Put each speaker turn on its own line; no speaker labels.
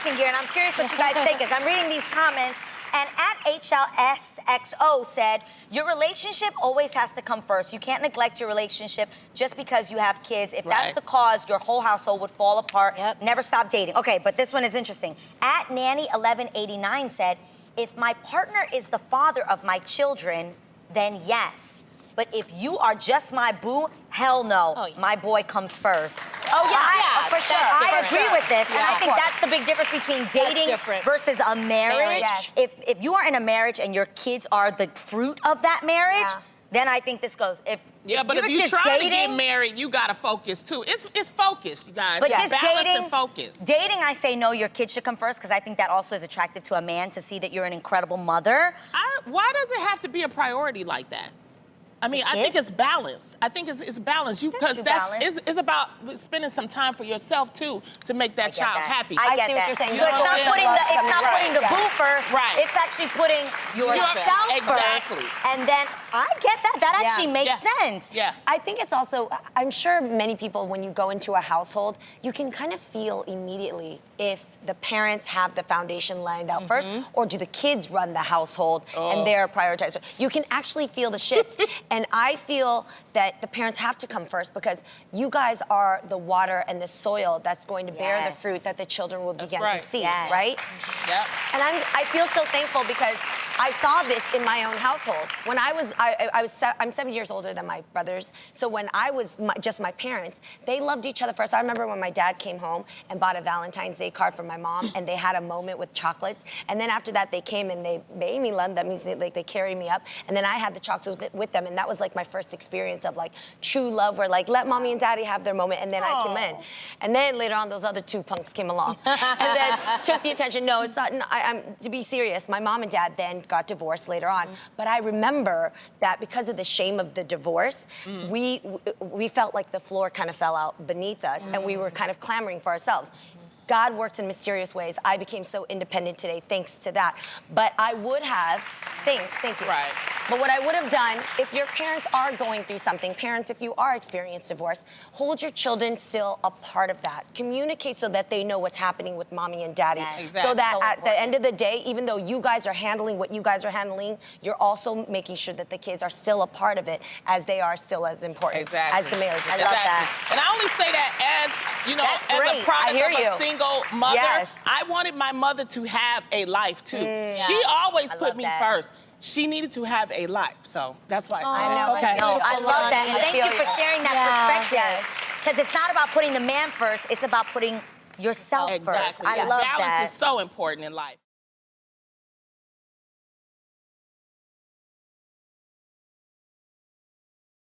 interesting here, and I'm curious what you guys think. As I'm reading these comments, and at HLSXO said, your relationship always has to come first. You can't neglect your relationship just because you have kids. If that's the cause, your whole household would fall apart. Never stop dating. Okay, but this one is interesting. At Nanny1189 said, if my partner is the father of my children, then yes. But if you are just my boo, hell no. Oh, yeah. My boy comes first.
Oh, yeah, for sure.
I agree with this, and I think that's the big difference between dating versus a marriage. If you are in a marriage and your kids are the fruit of that marriage, then I think this goes. But
if you try to get married, you gotta focus too. It's focus, you guys.
But just
balance
dating,
and focus.
Dating, I say no, your kids should come first, because I think that also is attractive to a man to see that you're an incredible mother.
Why does it have to be a priority like that? I mean, I think it's balance. I think it's balance. Because it's about spending some time for yourself too to make that child happy.
I see what you're saying. So it's not putting the boo first.
Right.
It's actually putting yourself first. And then I get that. That actually makes sense.
Yeah. I think it's also, I'm sure many people, when you go into a household, you can kind of feel immediately if the parents have the foundation laid out first, or do the kids run the household and they're prioritized. You can actually feel the shift. And I feel that the parents have to come first, because you guys are the water and the soil that's going to bear the fruit that the children will begin to see, right? And I feel so thankful, because I saw this in my own household. When I'm 7 years older than my brothers, so when I was just my parents, they loved each other first. I remember when my dad came home and bought a Valentine's Day card for my mom, and they had a moment with chocolates, and then after that they came and they made me love. That means like they carried me up, and then I had the chocolates with them, and that was like my first experience of like true love, where like let mommy and daddy have their moment, and then I came in. And then later on, those other two punks came along and then took the attention. No, it's not. I'm to be serious. My mom and dad then got divorced later on, but I remember that because of the shame of the divorce, we felt like the floor kind of fell out beneath us, and we were kind of clamoring for ourselves. God works in mysterious ways. I became so independent today thanks to that. But I would have, thank you.
Right.
But what I would have done, if your parents are going through something, parents, if you are experiencing divorce, hold your children still a part of that. Communicate so that they know what's happening with mommy and daddy. So that at the end of the day, even though you guys are handling what you guys are handling, you're also making sure that the kids are still a part of it, as they are still as important as the marriage.
I love that.
And I only say that as, you know, as a product of a single mother. I wanted my mother to have a life too. She always put me first. She needed to have a life, so that's why I said
I love that. And thank you for sharing that perspective. Because it's not about putting the man first, it's about putting yourself first. I love that.
Balance is so important in life.